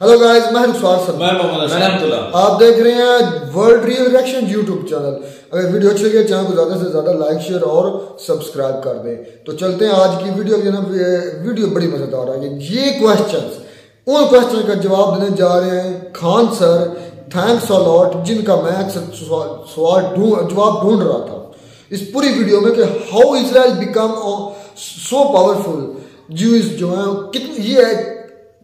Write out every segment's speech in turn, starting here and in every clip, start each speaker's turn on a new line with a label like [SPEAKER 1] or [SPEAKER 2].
[SPEAKER 1] Hello guys, मैं रुखसार sir,
[SPEAKER 2] मैं मोहम्मद अशरफ।
[SPEAKER 1] आप देख रहे हैं world real reaction YouTube channel. अगर वीडियो अच्छी लगे चैनल को ज्यादा से ज्यादा लाइक शेयर और सब्सक्राइब कर दें। तो चलते हैं आज की वीडियो की। वीडियो बड़ी मजेदार है। ये क्वेश्चंस उन क्वेश्चन का जवाब देने जा रहे हैं Khan sir, thanks a lot, जिनका मैं अक्सर जवाब ढूंढ रहा था इस पूरी वीडियो में कि how Israel become so powerful. Jews जो है कितनी ये है,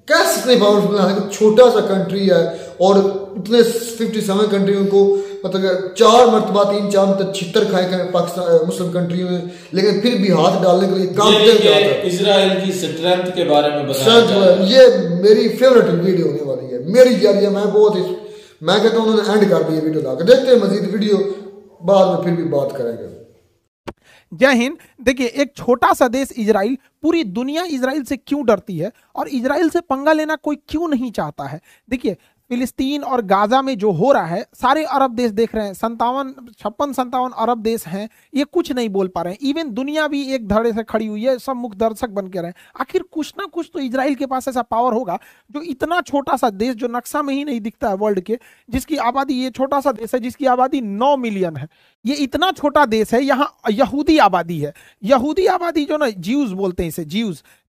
[SPEAKER 1] कैसे इतने पावरफुल है। छोटा सा कंट्री है और इतने 57 कंट्रियों को मतलब 4 मरतबा 3-4 मतलब छितर खाए पाकिस्तान मुस्लिम कंट्रियों में, लेकिन फिर भी हाथ डालने के लिए काम
[SPEAKER 2] इजराइल की स्ट्रेंथ के बारे में बताया।
[SPEAKER 1] ये मेरी फेवरेट वीडियो होने वाली है मेरी यार। मैं कहता हूँ उन्होंने एंड कर दिया वीडियो लाकर। देखते हैं मजीद वीडियो, बाद में फिर भी बात करेंगे।
[SPEAKER 3] जय हिंद। देखिए, एक छोटा सा देश इजराइल, पूरी दुनिया इजराइल से क्यों डरती है और इजराइल से पंगा लेना कोई क्यों नहीं चाहता है। देखिए, फिलिस्तीन और गाजा में जो हो रहा है, सारे अरब देश देख रहे हैं। 57 अरब देश हैं, ये कुछ नहीं बोल पा रहे हैं। इवन दुनिया भी एक धड़े से खड़ी हुई है, सब मुख दर्शक बन के रहे। आखिर कुछ ना कुछ तो इजराइल के पास ऐसा पावर होगा जो इतना छोटा सा देश, जो नक्शा में ही नहीं दिखता है वर्ल्ड के, जिसकी आबादी, ये छोटा सा देश है जिसकी आबादी 9 मिलियन है। ये इतना छोटा देश है, यहाँ यहूदी आबादी है। यहूदी आबादी जो ना, ज्यूज बोलते हैं इसे,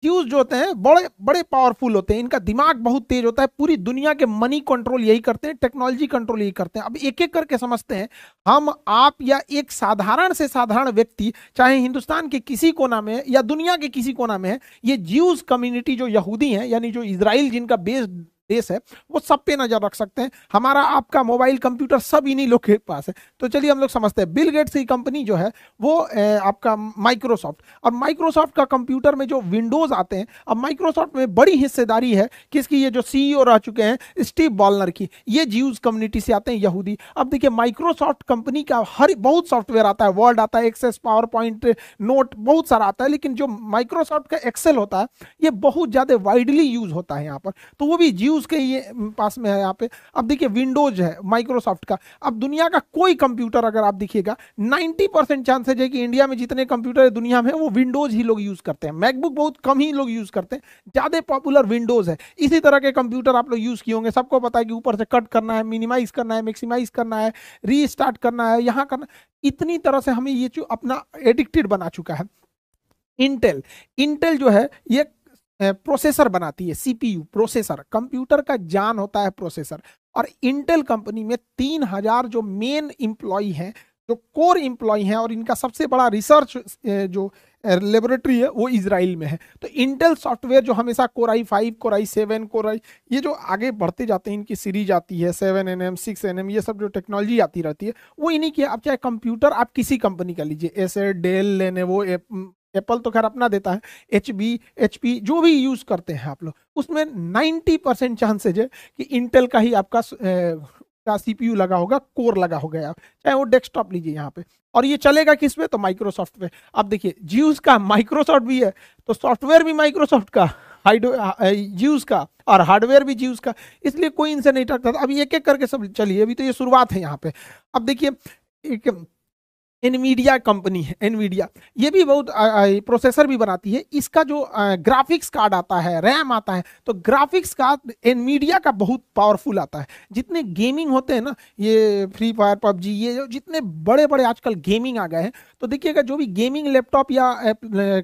[SPEAKER 3] ज्यूज जो होते हैं बड़े बड़े पावरफुल होते हैं। इनका दिमाग बहुत तेज होता है। पूरी दुनिया के मनी कंट्रोल यही करते हैं, टेक्नोलॉजी कंट्रोल यही करते हैं। अब एक एक करके समझते हैं हम, आप या एक साधारण से साधारण व्यक्ति, चाहे हिंदुस्तान के किसी कोना में या दुनिया के किसी कोना में है, ये ज्यूज कम्युनिटी जो यहूदी हैं, यानी जो इजराइल जिनका बेस देश है, वो सब पे नजर रख सकते हैं। हमारा आपका मोबाइल कंप्यूटर सब इन्हीं लोग के पास है। तो चलिए हम लोग समझते हैं। बिल गेट्स की कंपनी जो है वो आपका माइक्रोसॉफ्ट, और माइक्रोसॉफ्ट का कंप्यूटर में जो विंडोज आते हैं, अब माइक्रोसॉफ्ट में बड़ी हिस्सेदारी है किसकी, ये जो सीईओ रह चुके हैं स्टीव बॉलनर की, ये ज्यूज कम्युनिटी से आते हैं, यहूदी। अब देखिए, माइक्रोसॉफ्ट कंपनी का हर बहुत सॉफ्टवेयर आता है, वर्ड आता है, एक्सेस, पावर पॉइंट, नोट, बहुत सारा आता है। लेकिन जो माइक्रोसॉफ्ट का एक्सेल होता है, ये बहुत ज्यादा वाइडली यूज होता है यहाँ पर, तो वो भी ज्यूज के ये पास में है यहाँ पे। अब देखिए, विंडोज है माइक्रोसॉफ्ट का। अब दुनिया का कोई कंप्यूटर अगर आप देखिएगा, 90% चांसेज है कि इंडिया में जितने कंप्यूटर है दुनिया में, वो विंडोज ही लोग यूज करते हैं। मैकबुक बहुत कम ही लोग यूज करते हैं, ज्यादा पॉपुलर विंडोज है। इसी तरह के कंप्यूटर आप लोग यूज किए होंगे, सबको पता है कि ऊपर से कट करना है, मिनिमाइज करना है, मैक्सिमाइज करना है, रीस्टार्ट करना है, यहाँ करना। इतनी तरह से हमें ये जो अपना एडिक्टेड बना चुका है। इंटेल जो है ये प्रोसेसर बनाती है, सीपीयू प्रोसेसर। कंप्यूटर का जान होता है प्रोसेसर। और इंटेल कंपनी में 3000 जो मेन एम्प्लॉय हैं, जो कोर एम्प्लॉय हैं, और इनका सबसे बड़ा रिसर्च जो लेबोरेटरी है वो इजराइल में है। तो इंटेल सॉफ्टवेयर जो हमेशा कोर i5, कोर i7, ये जो आगे बढ़ते जाते हैं, इनकी सीरीज आती है 7nm, 6nm, ये सब जो टेक्नोलॉजी आती रहती है वो इन्हीं की। आप चाहे कंप्यूटर आप किसी कंपनी का लीजिए, एसर, डेल, लेनोवो, एप्पल तो खैर अपना देता है, HP जो भी यूज करते हैं आप लोग, उसमें 90% चांसेज है कि इंटेल का ही आपका सीपीयू लगा होगा, कोर लगा होगा। चाहे वो डेस्कटॉप लीजिए यहाँ पे, और ये चलेगा किस पे, तो माइक्रोसॉफ्ट पे। अब देखिए, ज्यूज का माइक्रोसॉफ्ट भी है, तो सॉफ्टवेयर भी माइक्रोसॉफ्ट का, ज्यूज का, और हार्डवेयर भी ज्यूज का, इसलिए कोई इनसे नहीं टकता। अब एक एक करके सब चलिए, अभी तो ये शुरुआत है यहाँ पे। अब देखिए, एक एनवीडिया कंपनी है, एनवीडिया, ये भी बहुत प्रोसेसर भी बनाती है। इसका जो ग्राफिक्स कार्ड आता है, रैम आता है, तो ग्राफिक्स कार्ड एनवीडिया का बहुत पावरफुल आता है। जितने गेमिंग होते हैं ना, ये फ्री फायर, पबजी, ये जितने बड़े बड़े आजकल गेमिंग आ गए हैं, तो देखिएगा जो भी गेमिंग लैपटॉप या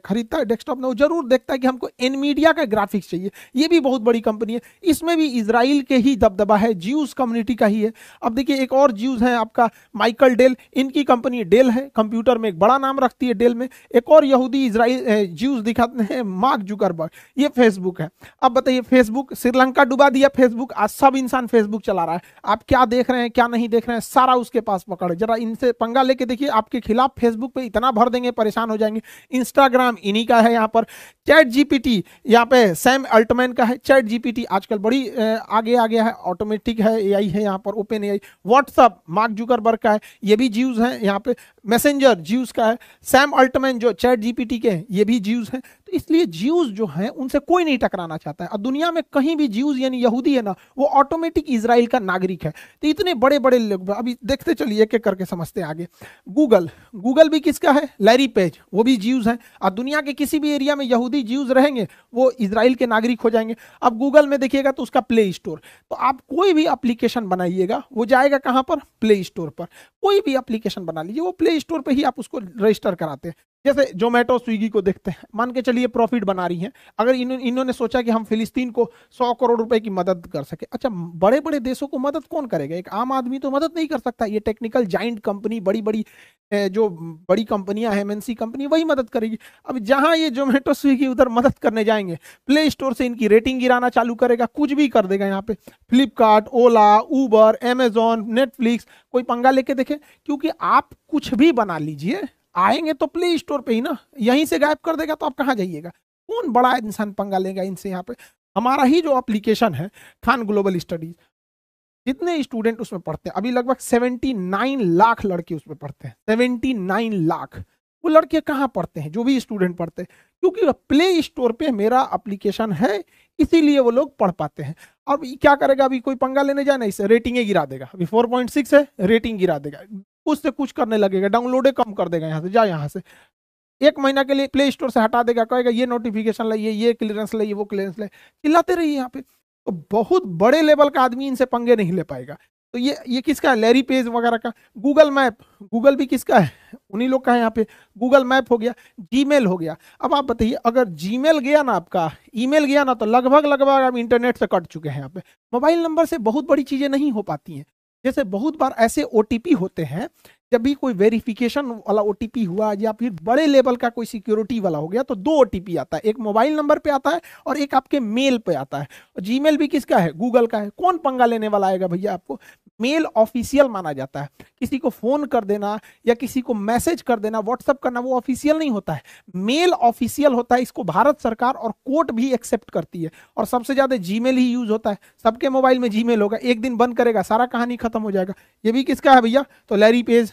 [SPEAKER 3] खरीदता है डेस्कटॉप में, वो जरूर देखता है कि हमको एनवीडिया का ग्राफिक्स चाहिए। ये भी बहुत बड़ी कंपनी है, इसमें भी इजराइल के ही दबदबा है, ज्यूज कम्युनिटी का ही है। अब देखिए, एक और ज्यूज है आपका माइकल डेल, इनकी कंपनी डेल है, कंप्यूटर में एक बड़ा नाम रखती है डेल में। एक और यहूदी इजराइल ज्यूज दिखाते हैं, मार्क जुकरबर्ग, ये फेसबुक है। अब बताइए, फेसबुक, श्रीलंका डुबा दिया फेसबुक, आज सब इंसान फेसबुक चला रहा है। आप क्या देख रहे हैं, क्या नहीं देख रहे हैं, सारा उसके पास पकड़ है। जरा इनसे पंगा लेके देखिए, आपके खिलाफ फेसबुक पे इतना भर देंगे, परेशान हो जाएंगे। इंस्टाग्राम इन्हीं का है। यहाँ पर चैट जीपीटी, यहाँ पे सैम अल्टमैन का है। चैट जीपीटी आजकल बड़ी आगे आ गया है, ऑटोमेटिक है, एआई है यहाँ पर, OpenAI. WhatsApp Mark Zuckerberg का है, ये भी ज्यूज है। यहाँ पे मैसेंजर ज्यूज का है। सैम अल्टमैन जो चैट जीपीटी के हैं, ये भी ज्यूज हैं। तो इसलिए ज्यूज जो हैं, उनसे कोई नहीं टकराना चाहता है। और दुनिया में कहीं भी ज्यूज यानी यहूदी है ना, वो ऑटोमेटिक इजराइल का नागरिक है। तो इतने बड़े बड़े लोग, अभी देखते चलिए, एक एक करके समझते हैं आगे। गूगल भी किसका है, लैरी पेज, वो भी ज्यूज हैं। और दुनिया के किसी भी एरिया में यहूदी यहूदी ज्यूज रहेंगे वो इजराइल के नागरिक हो जाएंगे। अब गूगल में देखिएगा तो उसका प्ले स्टोर, तो आप कोई भी एप्लीकेशन बनाइएगा वो जाएगा कहाँ पर, प्ले स्टोर पर। कोई भी एप्लीकेशन बना लीजिए वो प्ले स्टोर पे ही आप उसको रजिस्टर कराते हैं। जैसे जोमेटो स्विगी को देखते हैं, मान के चलिए प्रॉफिट बना रही हैं, अगर इन्होंने सोचा कि हम फिलिस्तीन को 100 करोड़ रुपए की मदद कर सके। अच्छा, बड़े बड़े देशों को मदद कौन करेगा, एक आम आदमी तो मदद नहीं कर सकता, ये टेक्निकल जाइंट कंपनी, बड़ी बड़ी जो बड़ी कंपनियां हैं, एमएनसी कंपनी, वही मदद करेगी। अब जहां ये जोमेटो स्विगी उधर मदद करने जाएंगे, प्ले स्टोर से इनकी रेटिंग गिराना चालू करेगा, कुछ भी कर देगा। यहाँ पे फ्लिपकार्ट, ओला, उबर, अमेजॉन, नेटफ्लिक्स, कोई पंगा लेके देखे, क्योंकि आप कुछ भी बना लीजिए, आएंगे तो प्ले स्टोर पे ही ना, यहीं से गायब कर देगा तो आप कहाँ जाइएगा, कौन बड़ा इंसान पंगा लेगा इनसे। यहाँ पे हमारा ही जो एप्लीकेशन है खान ग्लोबल स्टडीज, जितने स्टूडेंट उसमें पढ़ते हैं, अभी लगभग 79 लाख लड़के उसमें पढ़ते हैं, 79 लाख। वो लड़के कहाँ पढ़ते हैं, जो भी स्टूडेंट पढ़ते हैं, क्योंकि प्ले स्टोर पे मेरा एप्लीकेशन है, इसीलिए वो लोग पढ़ पाते हैं। अब क्या करेगा, अभी कोई पंगा लेने जाए ना, इससे रेटिंग गिरा देगा, अभी 4.6 है, रेटिंग गिरा देगा, कुछ से कुछ करने लगेगा, डाउनलोडे कम कर देगा, यहाँ से जा, यहाँ से 1 महीना के लिए प्ले स्टोर से हटा देगा, कहेगा ये नोटिफिकेशन लाइए, ये क्लियरेंस लाइए, वो क्लियरेंस लाइए, चिल्लाते रहिए यहाँ पे। तो बहुत बड़े लेवल का आदमी इनसे पंगे नहीं ले पाएगा। तो ये किसका है, लैरी पेज वगैरह का। गूगल मैप, गूगल भी किसका है, उन्हीं लोग का है। यहाँ पे गूगल मैप हो गया, जीमेल हो गया। अब आप बताइए, अगर जीमेल गया ना, आपका ईमेल गया ना, तो लगभग आप इंटरनेट से कट चुके हैं। यहाँ पे मोबाइल नंबर से बहुत बड़ी चीजें नहीं हो पाती हैं। जैसे बहुत बार ऐसे ओटीपी होते हैं, जब भी कोई वेरिफिकेशन वाला ओटीपी हुआ या फिर बड़े लेवल का कोई सिक्योरिटी वाला हो गया, तो 2 ओटीपी आता है, एक मोबाइल नंबर पे आता है और एक आपके मेल पे आता है। जीमेल भी किसका है, गूगल का है। कौन पंगा लेने वाला आएगा भैया, आपको मेल ऑफिशियल माना जाता है। किसी को फोन कर देना या किसी को मैसेज कर देना, व्हाट्सएप करना, वो ऑफिशियल नहीं होता है, मेल ऑफिशियल होता है। इसको भारत सरकार और कोर्ट भी एक्सेप्ट करती है, और सबसे ज्यादा जीमेल ही यूज होता है। सबके मोबाइल में जीमेल होगा, एक दिन बंद करेगा, सारा कहानी खत्म हो जाएगा। ये भी किसका है भैया, तो लैरी पेज,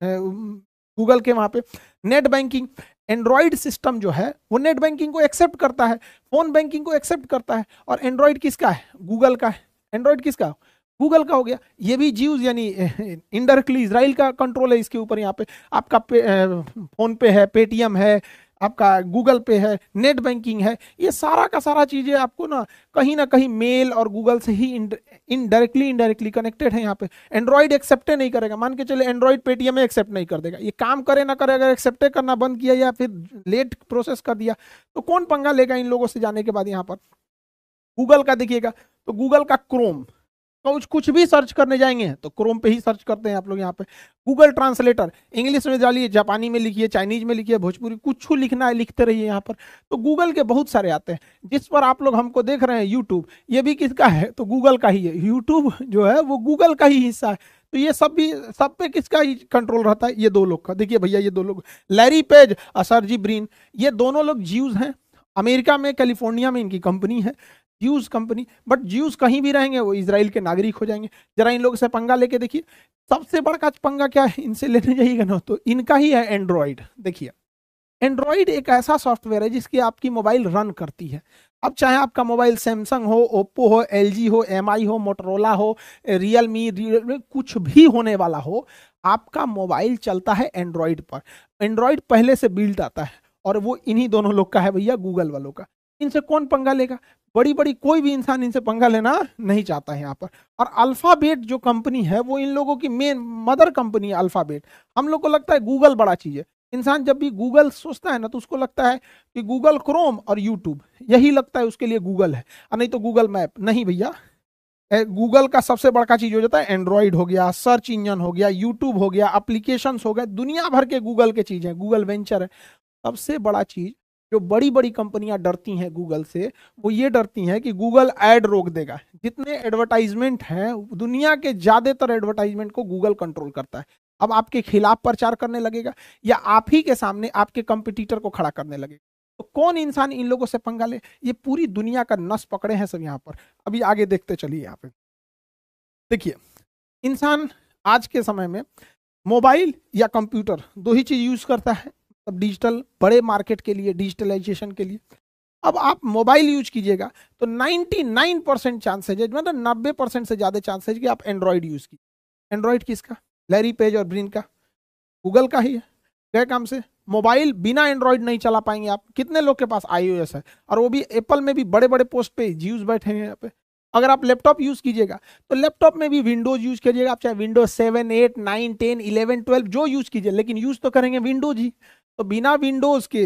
[SPEAKER 3] गूगल के। वहां पे नेट बैंकिंग, एंड्रॉइड सिस्टम जो है वो नेट बैंकिंग को एक्सेप्ट करता है, फोन बैंकिंग को एक्सेप्ट करता है। और एंड्रॉइड किसका है, गूगल का है। एंड्रॉइड किसका, गूगल का हो गया। ये भी ज्यूज यानी इनडायरेक्टली इजराइल का कंट्रोल है इसके ऊपर। यहाँ पे आपका फोन पे है, पेटीएम है, आपका गूगल पे है, नेट बैंकिंग है, ये सारा का सारा चीजें आपको ना कहीं मेल और गूगल से ही इनडायरेक्टली कनेक्टेड है। यहाँ पे एंड्रॉइड एक्सेप्ट नहीं करेगा, मान के चले एंड्रॉइड पेटीएम में एक्सेप्ट नहीं कर देगा, ये काम करे ना करे, अगर एक्सेप्ट करना बंद किया या फिर लेट प्रोसेस कर दिया तो कौन पंगा लेगा इन लोगों से जाने के बाद। यहाँ पर गूगल का देखिएगा, तो गूगल का क्रोम, कुछ भी सर्च करने जाएंगे तो क्रोम पे ही सर्च करते हैं आप लोग। यहाँ पे गूगल ट्रांसलेटर, इंग्लिश में डालिए, जापानी में लिखिए, चाइनीज में लिखिए, भोजपुरी, कुछ लिखना है लिखते रहिए यहाँ पर। तो गूगल के बहुत सारे आते हैं। जिस पर आप लोग हमको देख रहे हैं यूट्यूब, ये भी किसका है, तो गूगल का ही है। यूट्यूब जो है वो गूगल का ही हिस्सा है। तो ये सब पे किसका ही कंट्रोल रहता है, ये 2 लोग का। देखिए भैया, ये 2 लोग, लैरी पेज और सर्जी ब्रिन, ये दोनों लोग ज्यूज हैं। अमेरिका में, कैलिफोर्निया में इनकी कंपनी है, ज्यूज कंपनी। बट ज्यूज कहीं भी रहेंगे वो इजराइल के नागरिक हो जाएंगे। जरा इन लोगों से पंगा लेके देखिए। सबसे बड़ा पंगा क्या है, इनसे लेने जाइएगा ना तो इनका ही है एंड्रॉइड। देखिए, एंड्रॉइड एक ऐसा सॉफ्टवेयर है जिसकी आपकी मोबाइल रन करती है। अब चाहे आपका मोबाइल सैमसंग हो, ओप्पो हो, एलजी हो, एमआई हो, मोटरोला हो, रियलमी, कुछ भी होने वाला हो, आपका मोबाइल चलता है एंड्रॉइड पर। एंड्रॉइड पहले से बिल्ट आता है, और वो इन्हीं दोनों लोग का है भैया, गूगल वालों का। इनसे कौन पंगा लेगा, बड़ी बड़ी कोई भी इंसान इनसे पंगा लेना नहीं चाहता है यहाँ पर। और अल्फाबेट जो कंपनी है वो इन लोगों की मेन मदर कंपनी है, अल्फाबेट। हम लोग को लगता है गूगल बड़ा चीज है। इंसान जब भी गूगल सोचता है ना तो उसको लगता है कि गूगल क्रोम और यूट्यूब, यही लगता है उसके लिए गूगल है, और नहीं तो गूगल मैप। नहीं भैया, गूगल का सबसे बड़ा चीज हो जाता है एंड्रॉइड हो गया, सर्च इंजन हो गया, यूट्यूब हो गया, एप्लीकेशंस हो गए, दुनिया भर के गूगल के चीज है, गूगल वेंचर है। सबसे बड़ा चीज जो बड़ी बड़ी कंपनियां डरती हैं गूगल से, वो ये डरती हैं कि गूगल ऐड रोक देगा। जितने एडवर्टाइजमेंट हैं, दुनिया के ज्यादातर एडवर्टाइजमेंट को गूगल कंट्रोल करता है। अब आपके खिलाफ प्रचार करने लगेगा या आप ही के सामने आपके कंपटीटर को खड़ा करने लगेगा। तो कौन इंसान इन लोगों से पंगा ले, ये पूरी दुनिया का नस पकड़े हैं सब यहाँ पर। अभी आगे देखते चलिए। यहाँ पे देखिए, इंसान आज के समय में मोबाइल या कंप्यूटर 2 ही चीज यूज करता है, अब डिजिटल, बड़े मार्केट के लिए, डिजिटलाइजेशन के लिए। अब आप मोबाइल यूज कीजिएगा तो 99% चांसेज है, मतलब 90% से ज्यादा चांसेज कि आप एंड्रॉइड यूज कीजिए। एंड्रॉइड किसका, लैरी पेज और ब्रिन का, गूगल का ही है। गए काम से मोबाइल बिना एंड्रॉइड नहीं चला पाएंगे आप। कितने लोग के पास iOS है, और वो भी एप्पल में भी बड़े बड़े पोस्ट पे जीव बैठे हैं यहाँ पे। अगर आप लैपटॉप यूज कीजिएगा तो लैपटॉप में भी विंडोज यूज कीजिएगा, आप चाहे विंडोज 7, 8, 9, 10, 11, 12 जो यूज कीजिए, लेकिन यूज तो करेंगे विंडोज ही। तो बिना विंडोज के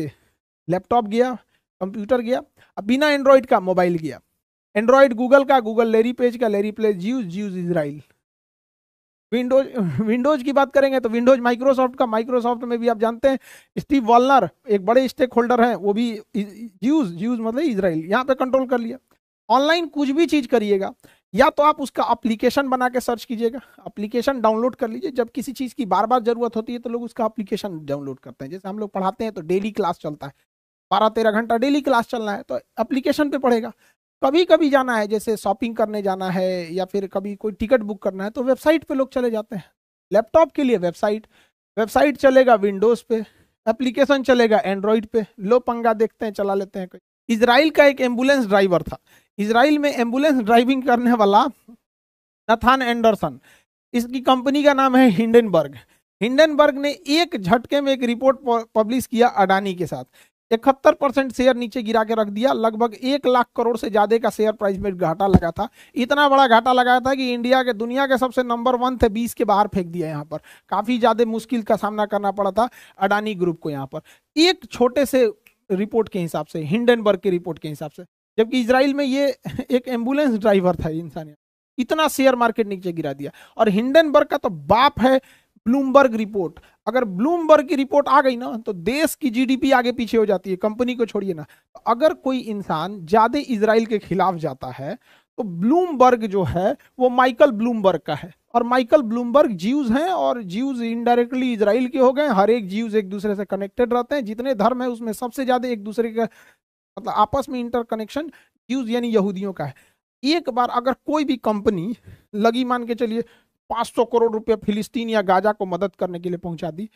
[SPEAKER 3] लैपटॉप गया, कंप्यूटर गया, अब बिना एंड्रॉइड का मोबाइल गया। एंड्रॉइड गूगल का, गूगल लेरी पेज का, लेरी प्लेस जीव, जीव इजराइल। विंडोज की बात करेंगे तो विंडोज माइक्रोसॉफ्ट का, माइक्रोसॉफ्ट में भी आप जानते हैं स्टीव वॉलनर एक बड़े स्टेक होल्डर हैं, वो भी जीव मतलब इजराइल, यहाँ पे कंट्रोल कर लिया। ऑनलाइन कुछ भी चीज करिएगा, या तो आप उसका एप्लीकेशन बना के सर्च कीजिएगा, एप्लीकेशन डाउनलोड कर लीजिए। जब किसी चीज की बार बार जरूरत होती है तो लोग उसका एप्लीकेशन डाउनलोड करते हैं। जैसे हम लोग पढ़ाते हैं तो डेली क्लास चलता है, 12-13 घंटा डेली क्लास चलना है, तो एप्लीकेशन पे पढ़ेगा। कभी कभी जाना है, जैसे शॉपिंग करने जाना है या फिर कभी कोई टिकट बुक करना है, तो वेबसाइट पे लोग चले जाते हैं। लैपटॉप के लिए वेबसाइट चलेगा विंडोज पे, एप्लीकेशन चलेगा एंड्रॉइड पे। लो पंगा देखते हैं, चला लेते हैं। इजराइल का एक एम्बुलेंस ड्राइवर था, इजराइल में एम्बुलेंस ड्राइविंग करने वाला नथान एंडरसन, इसकी कंपनी का नाम है हिंडनबर्ग। हिंडनबर्ग ने एक झटके में एक रिपोर्ट पब्लिश किया अडानी के साथ, 71% शेयर नीचे गिरा के रख दिया। लगभग 1 लाख करोड़ से ज्यादा का शेयर प्राइस में घाटा लगा था। इतना बड़ा घाटा लगाया था कि इंडिया के दुनिया के सबसे नंबर 1 थे, 20 के बाहर फेंक दिया। यहाँ पर काफी ज्यादा मुश्किल का सामना करना पड़ा था अडानी ग्रुप को यहाँ पर, एक छोटे से रिपोर्ट के हिसाब से, हिंडनबर्ग की रिपोर्ट के हिसाब से। जबकि इजराइल में ये एक एम्बुलेंस ड्राइवर था इंसान, इतना शेयर मार्केट नीचे गिरा दिया। और हिंडनबर्ग का तो बाप है ब्लूमबर्ग रिपोर्ट। अगर ब्लूमबर्ग की रिपोर्ट आ गई ना तो देश की जीडीपी आगे पीछे हो जाती है, कंपनी को छोड़िए ना। तो अगर कोई इंसान ज्यादा इजराइल के खिलाफ जाता है तो ब्लूमबर्ग जो है वो माइकल ब्लूमबर्ग का है, और माइकल ब्लूमबर्ग जीव्स हैं, और जीव्स इनडायरेक्टली इजराइल के हो गए। हर एक जीव्स एक दूसरे से कनेक्टेड रहते हैं, जितने धर्म है उसमें सबसे ज्यादा एक दूसरे का मतलब आपस में इंटरकनेक्शन जीव्स यानी यहूदियों का है। एक बार अगर कोई भी कंपनी लगी, मान के चलिए 500 करोड़ रुपए फिलिस्तीन या गाजा को मदद करने के लिए पहुंचा दी,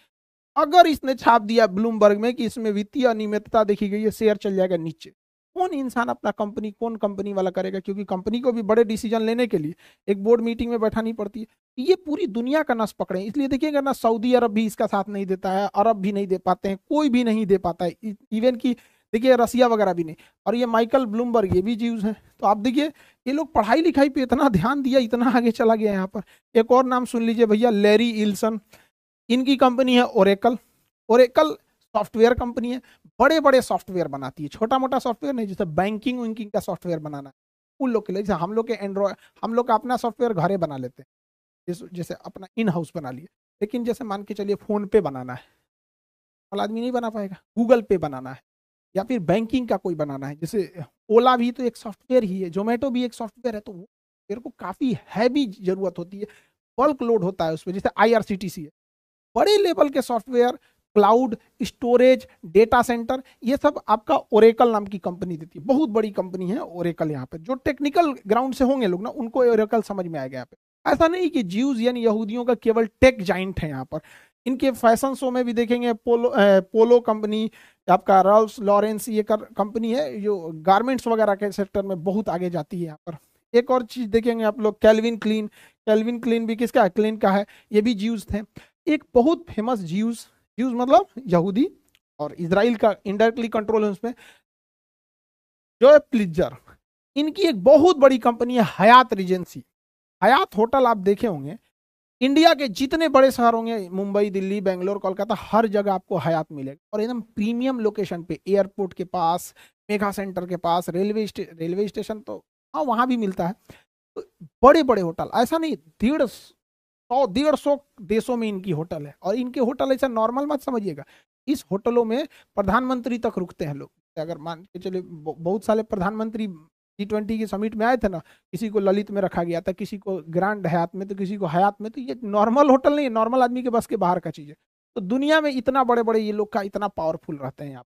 [SPEAKER 3] अगर इसने छाप दिया ब्लूमबर्ग में कि इसमें वित्तीय अनियमितता देखी गई है, शेयर चल जाएगा नीचे। कौन इंसान अपना कंपनी, कौन कंपनी वाला करेगा? क्योंकि कंपनी को भी बड़े डिसीजन लेने के लिए एक बोर्ड मीटिंग में बैठानी पड़ती है। ये पूरी दुनिया का नस पकड़े, इसलिए देखिएगा ना, सऊदी अरब भी इसका साथ नहीं देता है, अरब भी नहीं दे पाते हैं, कोई भी नहीं दे पाता है, इवन की देखिए रसिया वगैरह भी नहीं। और ये माइकल ब्लूमबर्ग, ये भी जीव्स हैं। तो आप देखिए ये लोग पढ़ाई लिखाई पे इतना ध्यान दिया, इतना आगे चला गया यहाँ पर। एक और नाम सुन लीजिए भैया, लैरी इल्सन, इनकी कंपनी है ओरेकल। ओरेकल सॉफ्टवेयर कंपनी है, बड़े बड़े सॉफ्टवेयर बनाती है, छोटा मोटा सॉफ्टवेयर नहीं। जैसे बैंकिंग विंकिंग का सॉफ्टवेयर बनाना है उन लोग के लिए। जैसे हम लोग के एंड्रॉयड, हम लोग का अपना सॉफ्टवेयर घरे बना लेते हैं, जैसे अपना इन हाउस बना लिए। लेकिन जैसे मान के चलिए फोन पे बनाना है, आदमी नहीं बना पाएगा। गूगल पे बनाना है या फिर बैंकिंग का कोई बनाना है, जैसे ओला भी तो एक सॉफ्टवेयर ही है, जोमेटो भी एक सॉफ्टवेयर है। तो मेरे को काफी हैवी जरूरत होती है, बल्क लोड होता है उसमें। जैसे IRCTC है, बड़े लेवल के software, cloud storage, data centre, ये सब आपका ओरेकल नाम की कंपनी देती है। बहुत बड़ी कंपनी है ओरेकल। यहाँ पे जो टेक्निकल ग्राउंड से होंगे लोग ना, उनको ओरेकल समझ में आएगा। यहाँ पे ऐसा नहीं कि ज्यूज यानी यहूदियों का केवल टेक जाइंट है यहाँ पर। इनके फैशन शो में भी देखेंगे, पोलो कंपनी, आपका रॉल्स लॉरेंस, ये कंपनी है जो गारमेंट्स वगैरह के सेक्टर में बहुत आगे जाती है यहाँ पर। एक और चीज देखेंगे आप लोग, कैल्विन क्लीन। कैल्विन क्लीन भी किसका है? क्लीन का है। ये भी ज्यूज थे। एक बहुत फेमस ज्यूज मतलब यहूदी और इजराइल का इनडायरेक्टली कंट्रोल है उसमें, जो प्लिजर। इनकी एक बहुत बड़ी कंपनी है हयात रीजेंसी। हयात होटल आप देखे होंगे, इंडिया के जितने बड़े शहर होंगे, मुंबई, दिल्ली, बेंगलोर, कोलकाता, हर जगह आपको हयात मिलेगा। और एकदम प्रीमियम लोकेशन पे, एयरपोर्ट के पास, मेगा सेंटर के पास, रेलवे स्टेशन तो हाँ वहाँ भी मिलता है। तो बड़े बड़े होटल, ऐसा नहीं 150 देशों में इनकी होटल है। और इनके होटल ऐसा नॉर्मल मत समझिएगा, इस होटलों में प्रधानमंत्री तक रुकते हैं लोग। अगर मान के चलिए बहुत सारे प्रधानमंत्री G20 की समिट में आए थे ना, किसी को ललित में रखा गया था, किसी को ग्रैंड हयात में, तो किसी को हयात में। तो ये नॉर्मल होटल नहीं है, नॉर्मल आदमी के बस के बाहर का चीज है। तो दुनिया में इतना बड़े बड़े ये लोग का इतना पावरफुल रहते हैं यहाँ।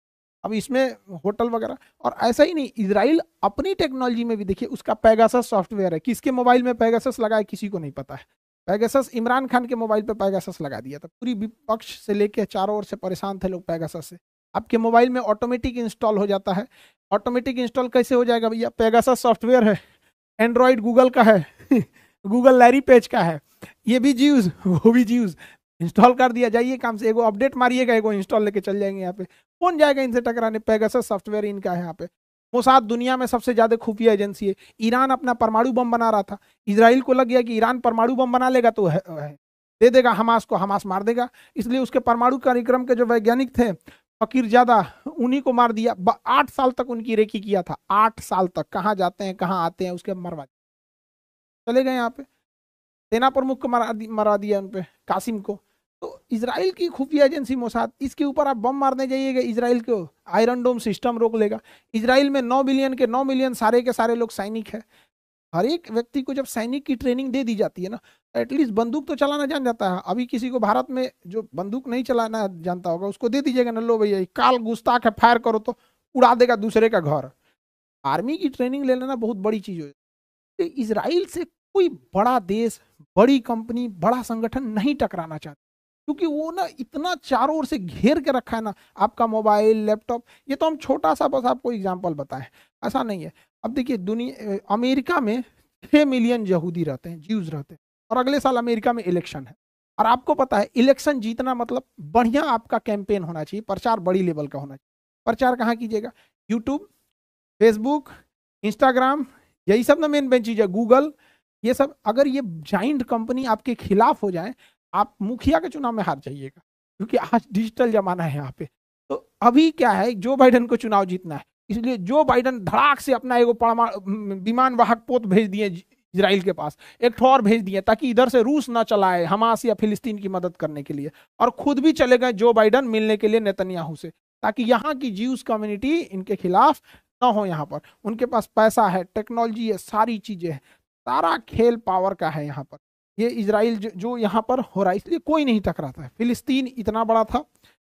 [SPEAKER 3] अब इसमें होटल वगैरह, और ऐसा ही नहीं, इजराइल अपनी टेक्नोलॉजी में भी देखिए, उसका पेगासस सॉफ्टवेयर है। किसके मोबाइल में पेगासस लगा है किसी को नहीं पता है। पेगासस इमरान खान के मोबाइल पे पेगासस लगा दिया था। पूरी विपक्ष से लेके चारों ओर से परेशान थे लोग पेगासस से। आपके मोबाइल में ऑटोमेटिक इंस्टॉल हो जाता है। ऑटोमेटिक इंस्टॉल कैसे हो जाएगा भैया? पेगासस सॉफ्टवेयर है, एंड्रॉइड गूगल का है, गूगल लैरी पेज का है, ये भी ज्यूज वो भी ज्यूज। इंस्टॉल कर दिया, जाइए काम से, एगो अपडेट मारिएगा, एगो इंस्टॉल लेके चल जाएंगे। यहाँ पे कौन जाएगा इनसे टकराने? पेगासस सॉफ्टवेयर इनका है। यहाँ पे मोसाद दुनिया में सबसे ज्यादा खुफिया एजेंसी है। ईरान अपना परमाणु बम बना रहा था, इजराइल को लग गया कि ईरान परमाणु बम बना लेगा तो दे देगा हमास को, हमास मार देगा, इसलिए उसके परमाणु कार्यक्रम के जो वैज्ञानिक थे फकीर ज्यादा, उन्हीं को मार दिया। 8 साल तक उनकी रेकी किया था, 8 साल तक, कहाँ जाते हैं कहाँ आते हैं, उसके मरवा चले गए। यहाँ पे सेना प्रमुख को मरा दिया उन पे, कासिम को। तो इजराइल की खुफिया एजेंसी मोसाद, इसके ऊपर आप बम मारने जाइएगा इजराइल को, आयरन डोम सिस्टम रोक लेगा। इजराइल में 9 बिलियन के 9 मिलियन सारे के सारे लोग सैनिक है। हर एक व्यक्ति को जब सैनिक की ट्रेनिंग दे दी जाती है ना, एटलीस्ट बंदूक तो चलाना जान जाता है। अभी किसी को भारत में जो बंदूक नहीं चलाना जानता होगा उसको दे दीजिएगा ना, लो भैया काल गुस्ताख है, फायर करो तो उड़ा देगा दूसरे का घर। आर्मी की ट्रेनिंग ले लेना बहुत बड़ी चीज है। इजराइल से कोई बड़ा देश, बड़ी कंपनी, बड़ा संगठन नहीं टकराना चाहता, क्योंकि वो ना इतना चारों ओर से घेर के रखा है ना, आपका मोबाइल, लैपटॉप। ये तो हम छोटा सा बस आपको एग्जांपल बताएं, ऐसा नहीं है। अब देखिए दुनिया, अमेरिका में 6 मिलियन यहूदी रहते हैं, ज्यूज रहते हैं, और अगले साल अमेरिका में इलेक्शन है। और आपको पता है इलेक्शन जीतना मतलब बढ़िया आपका कैंपेन होना चाहिए, प्रचार बड़ी लेवल का होना चाहिए। प्रचार कहाँ कीजिएगा? यूट्यूब, फेसबुक, इंस्टाग्राम, यही सब ना मेन चीज है, गूगल, ये सब। अगर ये जाइंट कंपनी आपके खिलाफ हो जाए, आप मुखिया के चुनाव में हार जाइएगा, क्योंकि आज डिजिटल जमाना है यहाँ पे। तो अभी क्या है, जो बाइडन को चुनाव जीतना है, इसलिए जो बाइडन धड़ाक से अपना एगो विमान वाहक पोत भेज दिए इजराइल के पास, एक ठो और भेज दिए, ताकि इधर से रूस ना चलाए हमास या फिलिस्तीन की मदद करने के लिए। और खुद भी चले गए जो बाइडन मिलने के लिए नेतन्याहू से, ताकि यहाँ की ज्यूज कम्युनिटी इनके खिलाफ ना हो। यहाँ पर उनके पास पैसा है, टेक्नोलॉजी है, सारी चीजें हैं, सारा खेल पावर का है यहाँ पर। ये इजराइल जो यहाँ पर हो रहा है, इसलिए कोई नहीं टकराता है। फिलिस्तीन इतना बड़ा था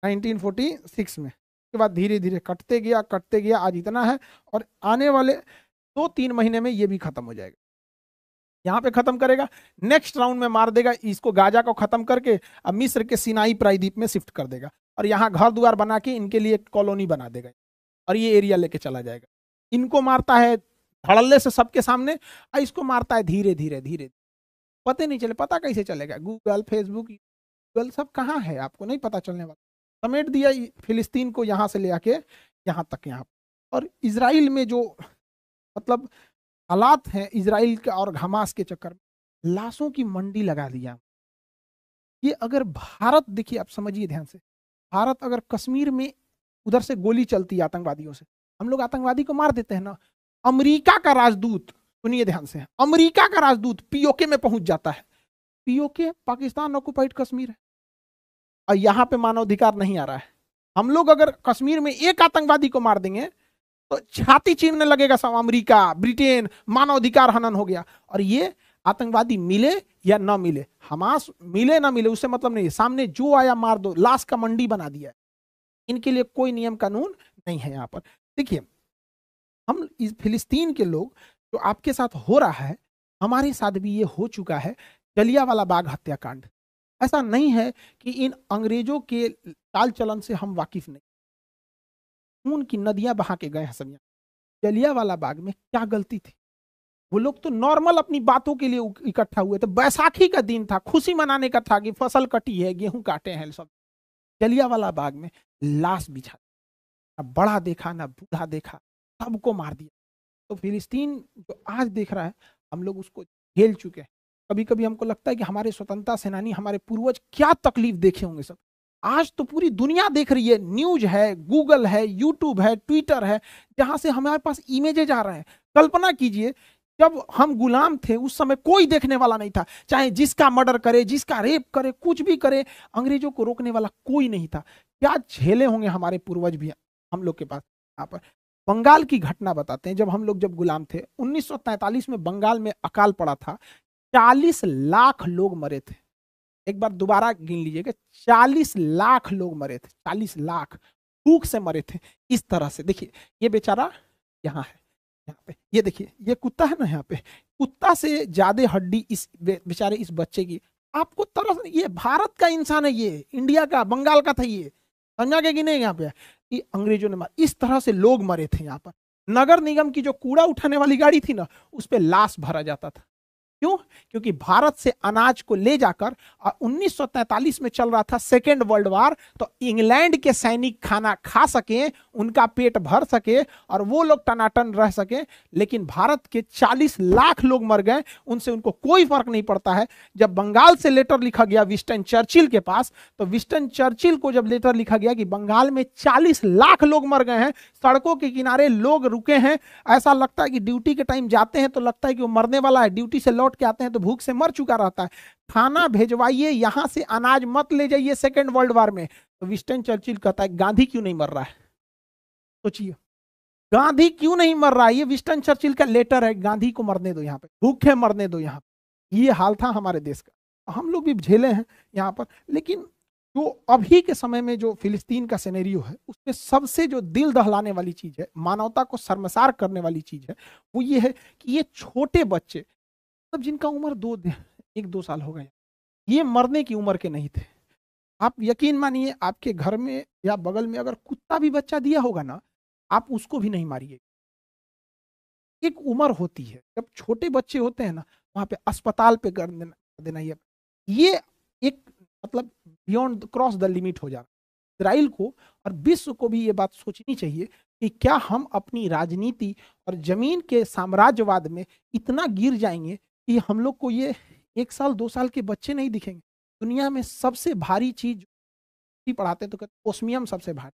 [SPEAKER 3] 1946 में, उसके बाद धीरे धीरे कटते गया, आज इतना है। और आने वाले 2-3 महीने में ये भी खत्म हो जाएगा। यहाँ पे खत्म करेगा, नेक्स्ट राउंड में मार देगा इसको, गाजा को खत्म करके अब मिस्र के सिनाई प्रायद्वीप में शिफ्ट कर देगा, और यहाँ घर द्वार बना के इनके लिए कॉलोनी बना देगा, और ये एरिया लेके चला जाएगा। इनको मारता है धड़ल्ले से सबके सामने, और इसको मारता है धीरे धीरे, पता नहीं चले। पता कैसे चलेगा? गूगल, फेसबुक, गूगल सब कहाँ है आपको नहीं पता चलने वाला। समेट दिया फिलिस्तीन को यहाँ से ले आके यहाँ तक, यहाँ। और इजराइल में जो मतलब हालात हैं इजराइल के और हमास के चक्कर में, लाशों की मंडी लगा दिया। ये अगर भारत, देखिए आप समझिए ध्यान से, भारत अगर कश्मीर में उधर से गोली चलती है आतंकवादियों से, हम लोग आतंकवादी को मार देते हैं ना, अमेरिका का राजदूत, सुनिए ध्यान से, अमेरिका का राजदूत पीओके में पहुंच जाता है। पीओके पाकिस्तान ऑक्युपाइड कश्मीर है, और यहां पे मानवाधिकार नहीं आ रहा है। हम लोग अगर कश्मीर में एक आतंकवादी को मार देंगे तो छाती चीरने लगेगा सब अमेरिका, ब्रिटेन, मानवाधिकार हनन हो गया। और ये आतंकवादी मिले या ना मिले, हमास मिले ना मिले, उससे मतलब नहीं है, सामने जो आया मार दो, लाश का मंडी बना दिया है। इनके लिए कोई नियम कानून नहीं है यहाँ पर। देखिए हम इस फिलिस्तीन के लोग, जो आपके साथ हो रहा है, हमारे साथ भी ये हो चुका है, जलियांवाला बाग हत्याकांड। ऐसा नहीं है कि इन अंग्रेजों के चाल चलन से हम वाकिफ नहीं, खून की नदियां बहा के गए हैं सब यहाँ। जलियांवाला बाग में क्या गलती थी? वो लोग तो नॉर्मल अपनी बातों के लिए इकट्ठा हुए थे, बैसाखी का दिन था, खुशी मनाने का था कि फसल कटी है, गेहूं काटे हैं सब। जलियांवाला बाग में लाश बिछा, ना बड़ा देखा ना बूढ़ा देखा, सबको मार दिया। तो फिलिस्तीन जो आज देख रहा है, हम लोग उसको झेल चुके हैं। कभी कभी हमको लगता है कि हमारे स्वतंत्रता सेनानी, हमारे पूर्वज क्या तकलीफ देखे होंगे सब। आज तो पूरी दुनिया देख रही है, न्यूज है, गूगल है, यूट्यूब है, ट्विटर है, जहां से हमारे पास इमेजेज आ रहे हैं। कल्पना कीजिए जब हम गुलाम थे उस समय कोई देखने वाला नहीं था, चाहे जिसका मर्डर करे, जिसका रेप करे, कुछ भी करे, अंग्रेजों को रोकने वाला कोई नहीं था। क्या झेले होंगे हमारे पूर्वज भी हम लोग के पास। यहाँ पर बंगाल की घटना बताते हैं, जब गुलाम थे 1943 में बंगाल में अकाल पड़ा था, 40 लाख लोग मरे थे। एक बार दोबारा गिन लीजिएगा, 40 लाख लोग मरे थे, 40 लाख भूख से मरे थे। इस तरह से देखिए, ये बेचारा यहाँ है, यहाँ पे ये देखिए, ये कुत्ता है ना, यहाँ पे कुत्ता से ज्यादा हड्डी इस बेचारे इस बच्चे की। आपको तरस, ये भारत का इंसान है, ये इंडिया का, बंगाल का था, ये समझा के गिने यहाँ पे कि अंग्रेजों ने मार। इस तरह से लोग मरे थे यहाँ पर। नगर निगम की जो कूड़ा उठाने वाली गाड़ी थी ना, उस पर लाश भरा जाता था। क्यों? क्योंकि भारत से अनाज को ले जाकर 1943 में चल रहा था सेकेंड वर्ल्ड वार, तो इंग्लैंड के सैनिक खाना खा सके, उनका पेट भर सके और वो लोग टनाटन रह सके। लेकिन भारत के 40 लाख लोग मर गए, उनसे उनको कोई फर्क नहीं पड़ता है। जब बंगाल से लेटर लिखा गया विंस्टन चर्चिल के पास, तो विंस्टन चर्चिल को जब लेटर लिखा गया कि बंगाल में 40 लाख लोग मर गए हैं, सड़कों के किनारे लोग रुके हैं, ऐसा लगता है कि ड्यूटी के टाइम जाते हैं तो लगता है कि वो मरने वाला है, ड्यूटी से लौट के आते हैं तो भूख से मर चुका रहता है, खाना भेजवाइए, यहां से अनाज मत ले जाइए सेकेंड वर्ल्ड वार में। तो विंस्टन चर्चिल कहता है गांधी क्यों नहीं मर रहा है? सोचिए, गांधी क्यों नहीं मर रहा है? ये विंस्टन चर्चिल का लेटर है, गांधी को मरने दो, यहाँ पे भूखे मरने दो। यहाँ पे ये हाल था हमारे देश का, हम लोग भी झेले हैं यहाँ पर। लेकिन जो अभी के समय में जो फिलिस्तीन का सिनेरियो है, उसमें सबसे जो दिल दहलाने वाली चीज है, मानवता को शर्मसार करने वाली चीज है, वो ये है कि ये छोटे बच्चे, मतलब जिनका उम्र 1-2 साल हो गए, ये मरने की उम्र के नहीं थे। आप यकीन मानिए, आपके घर में या बगल में अगर कुत्ता भी बच्चा दिया होगा ना, आप उसको भी नहीं मारिए। एक उम्र होती है, जब छोटे बच्चे होते हैं ना, वहां पे अस्पताल पे कर देना ये एक मतलब बियॉन्ड क्रॉस द लिमिट हो जाना। इजराइल को और विश्व को भी ये बात सोचनी चाहिए कि क्या हम अपनी राजनीति और जमीन के साम्राज्यवाद में इतना गिर जाएंगे कि हम लोग को ये 1 साल 2 साल के बच्चे नहीं दिखेंगे। दुनिया में सबसे भारी चीज पढ़ाते तो कहते ओस्मियम सबसे भारी।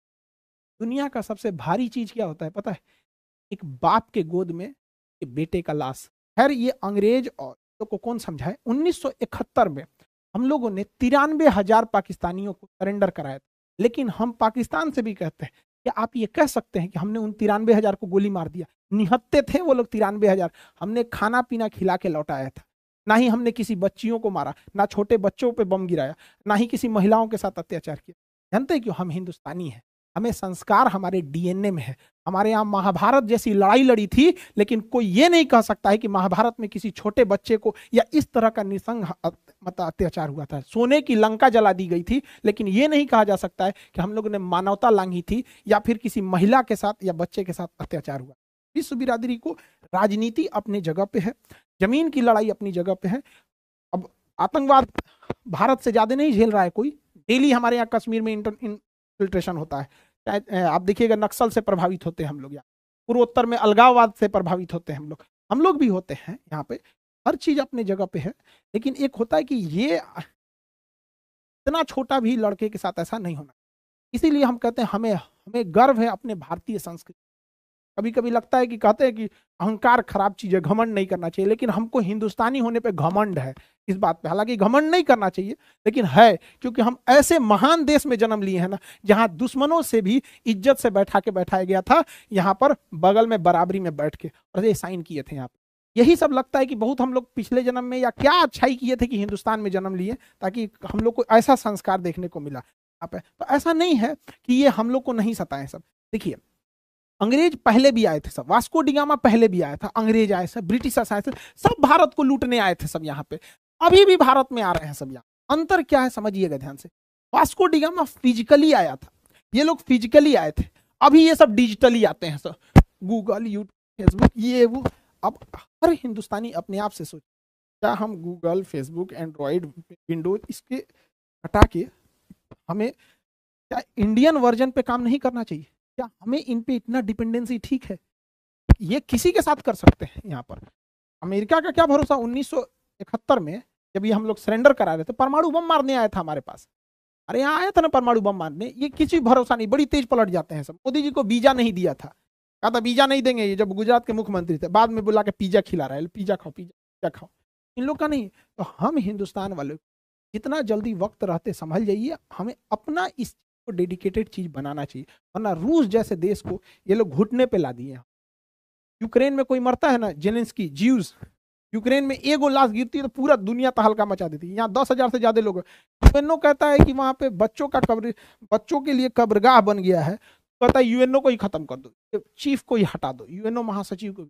[SPEAKER 3] दुनिया का सबसे भारी चीज क्या होता है पता है? एक बाप के गोद में एक बेटे का लाश। खैर ये अंग्रेज और तो को कौन समझाए। 1971 में हम लोगों ने 93,000 पाकिस्तानियों को सरेंडर कराया था। लेकिन हम पाकिस्तान से भी कहते हैं कि आप ये कह सकते हैं कि हमने उन 93,000 को गोली मार दिया। निहत्ते थे वो लोग 93,000। हमने खाना पीना खिला के लौटाया था। ना ही हमने किसी बच्चियों को मारा, ना छोटे बच्चों पे बम गिराया, ना ही किसी महिलाओं के साथ अत्याचार किया। जानते हैं क्यों? हम हिंदुस्तानी हैं, हमें संस्कार हमारे डीएनए में है। हमारे यहाँ महाभारत जैसी लड़ाई लड़ी थी, लेकिन कोई ये नहीं कह सकता है कि महाभारत में किसी छोटे बच्चे को या इस तरह का निसंग अत्याचार हुआ था। सोने की लंका जला दी गई थी, लेकिन ये नहीं कहा जा सकता है कि हम लोगों ने मानवता लांघी थी या फिर किसी महिला के साथ या बच्चे के साथ अत्याचार हुआ। विश्व बिरादरी को राजनीति अपनी जगह पे है, जमीन की लड़ाई अपनी जगह पे है। अब आतंकवाद भारत से ज्यादा नहीं झेल रहा है कोई। डेली हमारे यहाँ कश्मीर में इन्फिल्ट्रेशन होता है। आप देखिएगा नक्सल से प्रभावित होते हैं हम लोग, यहाँ पूर्वोत्तर में अलगाववाद से प्रभावित होते हैं हम लोग भी होते हैं। यहाँ पे हर चीज अपने जगह पे है। लेकिन एक होता है कि ये इतना छोटा भी लड़के के साथ ऐसा नहीं होना। इसीलिए हम कहते हैं हमें गर्व है अपने भारतीय संस्कृति। कभी कभी लगता है कि कहते हैं कि अहंकार खराब चीज है, घमंड नहीं करना चाहिए। लेकिन हमको हिंदुस्तानी होने पे घमंड है इस बात पे। हालांकि घमंड नहीं करना चाहिए, लेकिन है, क्योंकि हम ऐसे महान देश में जन्म लिए हैं ना, जहां दुश्मनों से भी इज्जत से बैठाया गया था। यहाँ पर बगल में बराबरी में बैठ के और ये साइन किए थे यहाँ पे। यही सब लगता है कि बहुत हम लोग पिछले जन्म में या क्या अच्छाई किए थे कि हिंदुस्तान में जन्म लिए, ताकि हम लोग को ऐसा संस्कार देखने को मिला यहाँ पे। तो ऐसा नहीं है कि ये हम लोग को नहीं सताए सब। देखिए अंग्रेज पहले भी आए थे सब, वास्को डी गामा पहले भी आया था, अंग्रेज आए थे, ब्रिटिशर्स आए थे, सब भारत को लूटने आए थे सब यहाँ पे। अभी भी भारत में आ रहे हैं सब यहाँ। अंतर क्या है समझिएगा ध्यान से। वास्को डी गामा फिजिकली आया था, ये लोग फिजिकली आए थे। अभी ये सब डिजिटली आते हैं सब, गूगल, यूट्यूब, फेसबुक, ये वो। अब हर हिंदुस्तानी अपने आप से सोचे, क्या हम गूगल, फेसबुक, एंड्रॉइड, विंडोज इसके हटा के हमें क्या इंडियन वर्जन पे काम नहीं करना चाहिए? क्या हमें इन पे इतना डिपेंडेंसी ठीक है? ये किसी के साथ कर सकते हैं। यहाँ पर अमेरिका का क्या भरोसा। 1971 में जब ये हम लोग सरेंडर करा रहे थे, परमाणु बम मारने आया था हमारे पास। अरे यहाँ आया था ना परमाणु बम मारने। ये किसी भरोसा नहीं, बड़ी तेज पलट जाते हैं सब। मोदी जी को वीजा नहीं दिया था, कहा था वीजा नहीं देंगे। ये जब गुजरात के मुख्यमंत्री थे, बाद में बुला के पिज्जा खिला रहा है, पिज्जा खाओ, पिज्जा खाओ। इन लोग का नहीं। तो हम हिंदुस्तान वाले जितना जल्दी वक्त रहते संभल जाइए। हमें अपना इस को डेडिकेटेड चीज बनाना चाहिए, वरना रूस जैसे देश को ये लोग घुटने पे ला दिए। यूक्रेन में कोई मरता है ना, जेलेंस्की, ज्यूज, यूक्रेन में एगो लाश गिरती है तो पूरा दुनिया तहलका मचा देती है। यहाँ 10,000 से ज्यादा लोग। यूएनओ कहता है कि वहां पे बच्चों के लिए कब्रगाह बन गया है, कहता है यूएनओ को ही खत्म कर दो, चीफ को ही हटा दो, यूएनओ महासचिव को।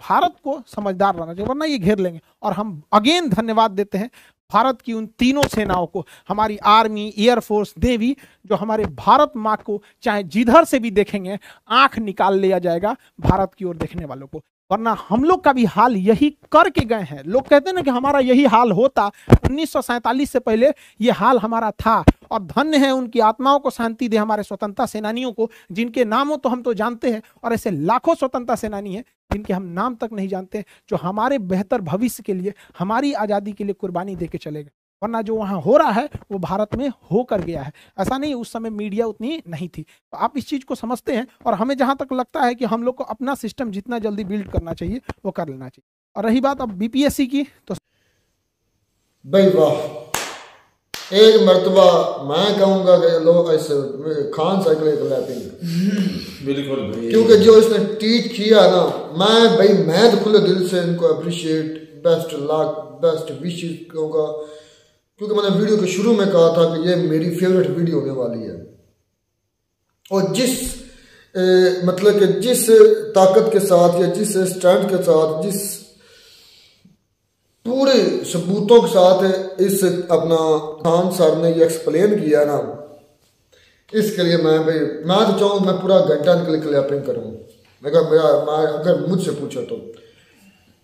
[SPEAKER 3] भारत को समझदार रहना चाहिए, वरना ये घेर लेंगे। और हम अगेन धन्यवाद देते हैं भारत की उन तीनों सेनाओं को, हमारी आर्मी, एयरफोर्स, नेवी, जो हमारे भारत माँ को चाहे जिधर से भी देखेंगे आंख निकाल लिया जाएगा भारत की ओर देखने वालों को। वरना हम लोग का भी हाल यही करके गए हैं। लोग कहते हैं ना कि हमारा यही हाल होता, 1947 से पहले ये हाल हमारा था। और धन्य है उनकी आत्माओं को शांति दे, हमारे स्वतंत्रता सेनानियों को, जिनके नामों तो हम तो जानते हैं, और ऐसे लाखों स्वतंत्रता सेनानी हैं जिनके हम नाम तक नहीं जानते, जो हमारे बेहतर भविष्य के लिए, हमारी आज़ादी के लिए कुर्बानी दे के चले गए। वरना जो वहां हो रहा है वो भारत में होकर गया है। ऐसा नहीं, उस समय मीडिया उतनी नहीं थी। तो आप इस चीज को समझते हैं, और हमें जहां तक लगता है कि हम लोग को अपना सिस्टम जितना जल्दी बिल्ड करना चाहिए वो कर लेना चाहिए। और रही बात अब बीपीएससी की, तो
[SPEAKER 1] भाई वाह, एक मर्तबा मैं कहूंगा कि लोग ऐसे खान साइकिल एक लैपिंग
[SPEAKER 2] बिल्कुल,
[SPEAKER 1] क्योंकि जो इसने टीच किया ना, मैं तो खुले दिल से इनको appreciate, best luck, best wishes कहूँगा, क्योंकि मैंने वीडियो के शुरू में कहा था कि ये मेरी फेवरेट वीडियो होने वाली है। और मतलब कि जिस ताकत के साथ या जिस स्ट्रेंथ के साथ, जिस पूरे सबूतों के साथ इस अपना खान सर ने ये एक्सप्लेन किया ना, इसके लिए मैं तो चाहूँ मैं पूरा घंटा निकल क्लैपिंग करूँ अगर मुझसे पूछो तो।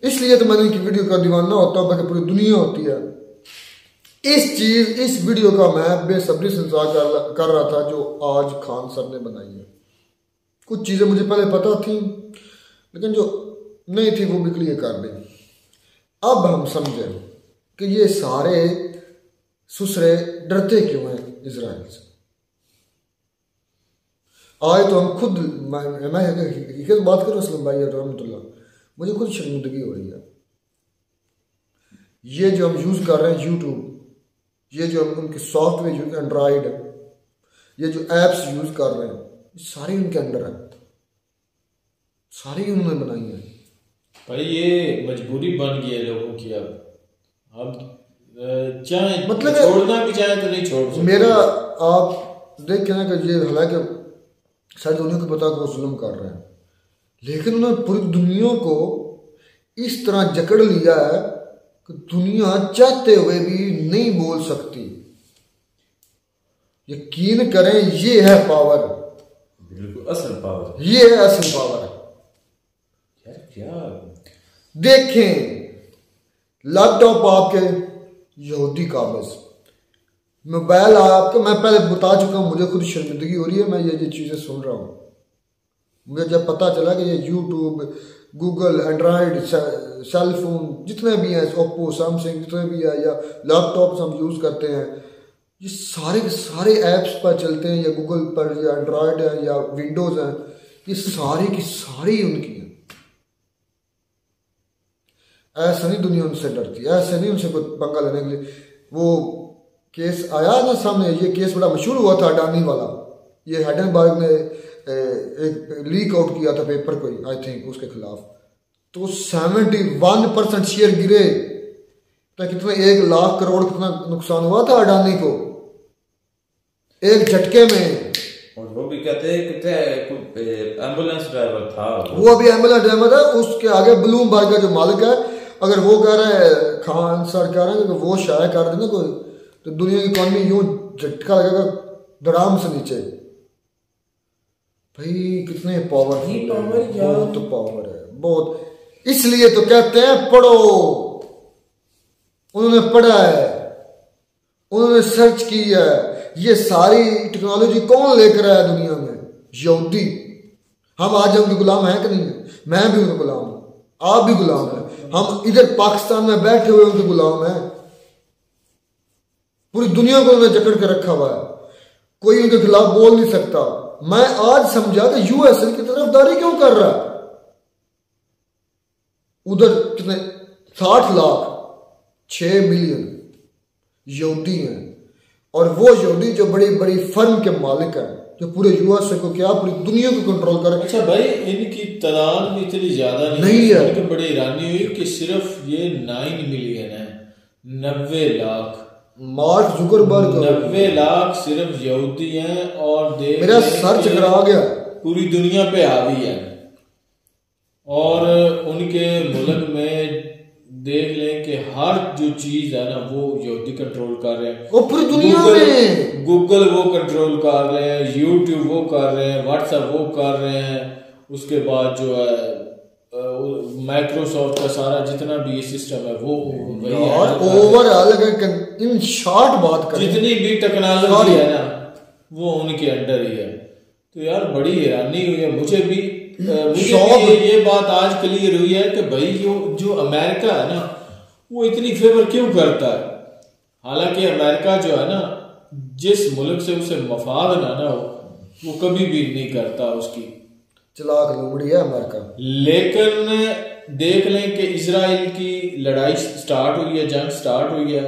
[SPEAKER 1] इसलिए तो मैंने इनकी वीडियो का दीवाना होता हूँ, बाकी पूरी दुनिया होती है। इस वीडियो का मैं बेसब्री से इंतजार कर रहा था जो आज खान सर ने बनाई है। कुछ चीज़ें मुझे पहले पता थी, लेकिन जो नहीं थी वो भी क्लियर कर दी। अब हम समझें कि ये सारे सुसरे डरते क्यों हैं इजराइल से। आज तो हम खुद, मैं हकीकत बात करूँ असलम भाई रहमतुल्लाह, मुझे खुद शर्मिंदगी हो रही है। ये जो हम यूज़ कर रहे हैं यूट्यूब, ये जो हम उनके सॉफ्टवेयर यूज, एंड्रॉइड, ये जो एप्स यूज़ कर रहे हैं, ये सारी उनके अंडर है, सारी उन्होंने बनाई है।
[SPEAKER 2] भाई ये मजबूरी बन गई है लोगों की। अब चाहे
[SPEAKER 1] मतलब
[SPEAKER 2] छोड़ना भी चाहे तो नहीं छोड़ सकते।
[SPEAKER 1] मेरा आप देखें ना कि ये हालांकि शायद दुनिया को पता कि वो जुल्म कर रहे हैं, लेकिन उन्होंने पूरी दुनिया को इस तरह जकड़ लिया है कि दुनिया चाहते हुए भी नहीं बोल सकती। यकीन करें, ये है पावर,
[SPEAKER 2] बिल्कुल असल पावर,
[SPEAKER 1] ये है असल पावर।
[SPEAKER 2] यार क्या
[SPEAKER 1] देखें, लैपटॉप आपके यहूदी कागज, मोबाइल आपके, मैं पहले बता चुका हूं, मुझे खुद शर्मिंदगी हो रही है, मैं ये चीजें सुन रहा हूं। मुझे जब पता चला कि ये यूट्यूब, गूगल, एंड्रॉयड, सेलफोन जितने भी हैं, ओप्पो, सैमसंग जितने भी है, या लैपटॉप्स हम यूज़ करते हैं, ये सारे के सारे ऐप्स पर चलते हैं, या गूगल पर, या एंड्रॉयड है, या विंडोज़ हैं, ये सारी की सारी उनकी हैं। ऐसा नहीं दुनिया उनसे डरती, ऐसे नहीं उनसे कोई पंगा लेने के लिए। वो केस आया ना सामने, ये केस बड़ा मशहूर हुआ था अडानी वाला, ये हिंडनबर्ग ने एक लीक आउट किया था पेपर कोई, आई थिंक उसके खिलाफ, तो 71% शेयर गिरे, तो कितना 1 लाख करोड़ कितना नुकसान हुआ था अडानी को एक झटके में।
[SPEAKER 2] और वो भी कहते हैं एम्बुलेंस ड्राइवर था,
[SPEAKER 1] वो अभी एम्बुलेंस ड्राइवर है। उसके आगे ब्लूमबर्ग का जो मालिक है, अगर वो कह रहा है, खान सर कह रहे हैं कि वो शायद कर देना कोई, तो दुनिया की इकॉनमी यूं झटका लगेगा धड़ाम से नीचे। भाई कितने पावरफुल, बहुत पावर है, बहुत। इसलिए तो कहते हैं पढ़ो। उन्होंने पढ़ा है, उन्होंने सर्च की है। ये सारी टेक्नोलॉजी कौन लेकर आया दुनिया में? यहूदी। हम आज उनके गुलाम हैं कि नहीं? मैं भी उनके गुलाम हूं, आप भी गुलाम हैं। हम इधर पाकिस्तान में बैठे हुए उनके गुलाम हैं। पूरी दुनिया को उन्होंने जकड़ के रखा हुआ है, कोई उनके खिलाफ बोल नहीं सकता। मैं आज समझा कि यूएसए की तरफदारी क्यों कर रहा है। उधर कितने 60 लाख 6 मिलियन यहूदी हैं, और वो यहूदी जो बड़ी बड़ी फर्म के मालिक हैं, जो पूरे यूएसए को क्या पूरी दुनिया को कंट्रोल कर।
[SPEAKER 2] अच्छा भाई, इनकी तादाद भी इतनी ज्यादा
[SPEAKER 1] नहीं है।
[SPEAKER 2] तो बड़ी हैरानी हुई कि सिर्फ ये 9 मिलियन है, 90 लाख।
[SPEAKER 1] मार्क जुकरबर्ग
[SPEAKER 2] 90 लाख सिर्फ यहूदी हैं, और
[SPEAKER 1] मेरा सर्च करा गया,
[SPEAKER 2] पूरी दुनिया पे हावी है। और उनके मुल्क में देख लें कि हर जो चीज है ना वो यहूदी कंट्रोल कर रहे हैं।
[SPEAKER 1] वो पूरी दुनिया में
[SPEAKER 2] गूगल वो कंट्रोल कर रहे हैं, यूट्यूब वो कर रहे हैं, व्हाट्सएप वो कर रहे हैं, उसके बाद जो है माइक्रोसॉफ्ट का सारा जितना भी ये सिस्टम है वो वही
[SPEAKER 1] और ओवरऑल अगर इन शॉर्ट बात करें,
[SPEAKER 2] जितनी भी टेक्नोलॉजी है ना वो उनके अंडर ही है। तो यार बड़ी हैरानी हुई है मुझे भी ये बात आज क्लियर हुई है कि भाई जो अमेरिका है ना वो इतनी फेवर क्यों करता है। हालांकि अमेरिका जो है ना जिस मुल्क से उसे मफाद ना हो वो कभी भी नहीं करता उसकी,
[SPEAKER 1] चलाक लोमड़ी है अमेरिका।
[SPEAKER 2] लेकिन देख लें कि इजराइल की लड़ाई स्टार्ट हुई है, जंग स्टार्ट हुई है,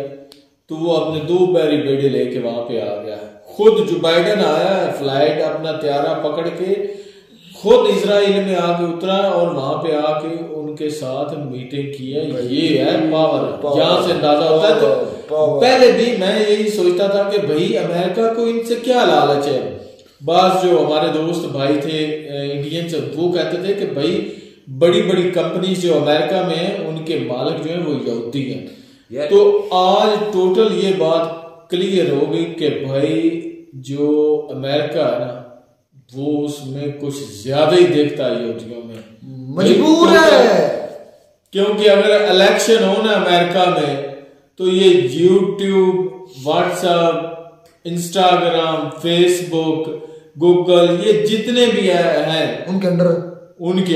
[SPEAKER 2] तो वो अपने 2 बैरी बेड़े लेके वहां पे आ गया है। खुद जो बाइडन आया है फ्लाइट अपना त्यारा पकड़ के खुद इजराइल में आके उतरा और वहां पे आके उनके साथ मीटिंग की है। ये है पावर, यहाँ से अंदाजा होता है। तो पहले भी मैं यही सोचता था कि भाई अमेरिका को इनसे क्या लालच है। बाज जो हमारे दोस्त भाई थे इंडियंस वो कहते थे कि भाई बड़ी बड़ी कंपनी जो अमेरिका में है उनके मालिक जो है वो यहूदी हैं। तो आज टोटल ये बात क्लियर हो गई कि भाई जो अमेरिका है ना वो उसमें कुछ ज्यादा ही देखता है यहूदियों में,
[SPEAKER 1] मजबूर है।
[SPEAKER 2] क्योंकि अगर इलेक्शन हो ना अमेरिका में तो ये YouTube, WhatsApp, Instagram, Facebook, Google ये जितने भी हैं उनके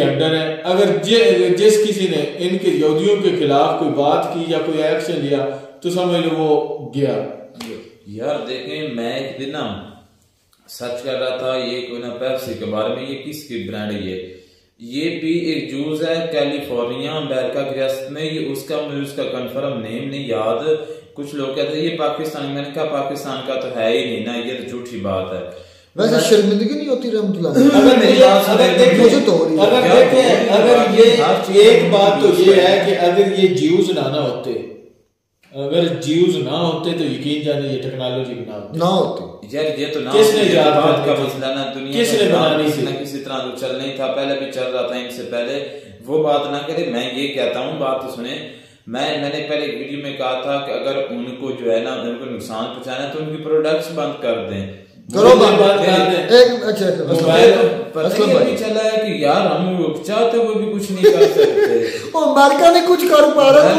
[SPEAKER 2] अंडर है। अगर जिस किसी ने इनके यहूदियों के खिलाफ कोई बात की या कोई एक्शन लिया तो समझ लो वो गया।
[SPEAKER 4] यार देखें, मैं एक दिन ना सर्च कर रहा था ये कोई ना पेप्सी के बारे में, ये किसकी ब्रांड है ये भी एक जूस है कैलिफोर्निया अमेरिका की रियासत में। ये उसका मुझे उसका कंफर्म नेम नहीं याद। कुछ लोग कहते हैं ये पाकिस्तान, मैंने कहा पाकिस्तान का तो है ही नहीं ना, ये तो झूठी बात है।
[SPEAKER 1] वैसे शर्मिंदगी नहीं होती रहमतुल्लाह।
[SPEAKER 2] अगर ये एक बात तो ये है कि अगर ये ज्यूज ना होते, अगर ज्यूज ना होते तो यकीन जाने ये टेक्नोलॉजी ना होती।
[SPEAKER 4] यार ये तो ना
[SPEAKER 2] किसने
[SPEAKER 4] बात का मसला ना दुनिया
[SPEAKER 2] किसने बनानी
[SPEAKER 4] थी ना, किसी तरह तो चल नहीं था, पहले भी चल रहा था इनसे पहले। वो बात ना करे, मैं ये कहता हूँ, बात तो सुने। मैंने पहले एक वीडियो में कहा था कि अगर उनको जो है ना उनको नुकसान पहुंचाना है तो उनकी प्रोडक्ट्स बंद कर दें।
[SPEAKER 1] करो बात अच्छा
[SPEAKER 4] भी चला है कि यार हम लोग चाहते वो भी कुछ नहीं कर सकते।
[SPEAKER 1] अमेरिका ने कुछ कर पा रहा है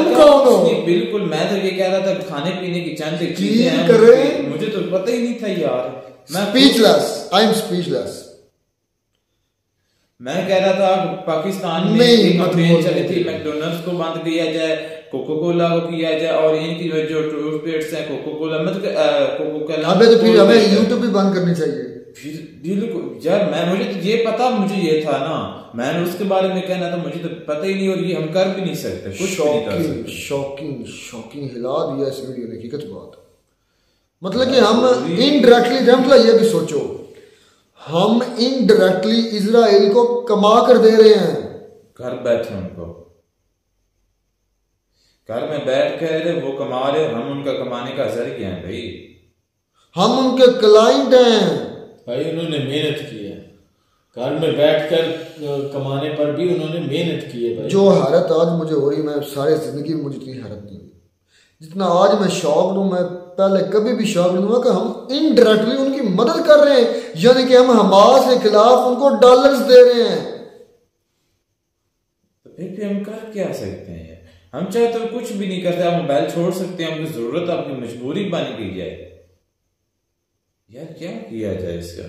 [SPEAKER 4] बिल्कुल। मैं तो ये कह रहा था खाने पीने की चंद चीजें हैं, मुझे तो पता ही नहीं था यार। मैं
[SPEAKER 1] स्पीचलेस, आई एम स्पीचलेस।
[SPEAKER 4] मैं कह रहा था पाकिस्तान में एक कैंपेन चली थी मैकडोनल्ड्स को बंद किया जाए, कोको कोला को किया जाए, और इनकी जो टूथपेस्ट है कोको कोला मतलब कोको कोला।
[SPEAKER 1] अबे तो फिर हमें यूट्यूब भी बंद करनी चाहिए।
[SPEAKER 4] फिर बिल्कुल यार, मैं मुझे तो ये पता, मुझे ये था ना, मैंने उसके बारे में कहना था, मुझे तो पता ही नहीं, और ये हम कर भी नहीं सकते कुछ।
[SPEAKER 1] शॉकिंग हिला दिया इस वीडियो ने, हकीकत बात। मतलब कि हम इनडायरेक्टली, मतलब ये भी सोचो, हम इनडायरेक्टली इजराइल को कमा कर दे रहे हैं।
[SPEAKER 4] घर बैठे उनको घर में बैठ कर वो कमा रहे, हम उनका कमाने का असर क्या है भाई?
[SPEAKER 1] हम उनके क्लाइंट हैं
[SPEAKER 2] भाई। उन्होंने मेहनत की है, घर में बैठकर कमाने पर भी उन्होंने मेहनत की है भाई।
[SPEAKER 1] जो हैरत आज मुझे हो रही, मैं सारी जिंदगी में मुझे इतनी हैरत नहीं हुई जितना आज मैं शौक हूं। मैं पहले कभी भी शौक नहीं हुआ कि हम इनडायरेक्टली उनकी मदद कर रहे हैं, यानी कि हम हमास के खिलाफ उनको डॉलर्स दे रहे हैं।
[SPEAKER 4] तो फिर हम कर क्या सकते हैं? हम चाहे तो कुछ भी नहीं करते, हम मोबाइल छोड़ सकते हैं, हमकी जरूरत अपनी मजबूरी बन गई है यार। क्या किया जाए इसका?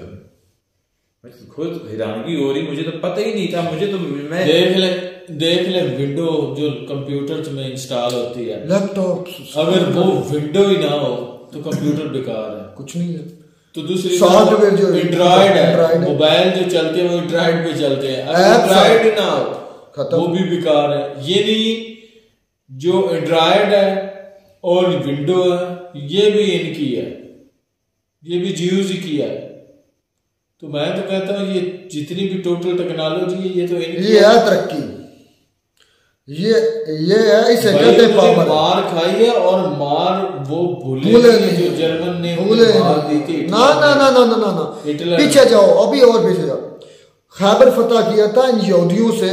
[SPEAKER 4] मुझे खुद हैरानगी हो रही, मुझे तो पता ही नहीं था। मुझे तो मैं
[SPEAKER 2] देख ले विंडो जो कंप्यूटर में इंस्टॉल होती है,
[SPEAKER 1] लैपटॉप,
[SPEAKER 2] अगर वो विंडो ही ना हो तो कंप्यूटर बेकार है,
[SPEAKER 1] कुछ नहीं है।
[SPEAKER 2] तो दूसरी
[SPEAKER 1] सॉफ्टवेयर जो
[SPEAKER 2] एंड्रॉइड है, मोबाइल जो चलते हैं वो एंड्रॉइड पे चलते हैं, अगर एंड्रॉइड ना हो वो भी बेकार है। ये नहीं, जो एंड्रॉइड है और विंडो है ये भी इनकी है, ये भी ज्यूज की है। तो मैं तो कहता हूँ ये जितनी भी टोटल टेक्नोलॉजी है ये तो इनकी
[SPEAKER 1] है तरक्की। ये है, इसे कहते हैं पावर।
[SPEAKER 2] मार खाई है और मार वो भूले जो जर्मन ने मार दी थी।
[SPEAKER 1] ना पीछे जाओ, अभी और पीछे जाओ। खैबर फतह किया था इन यहूदियों से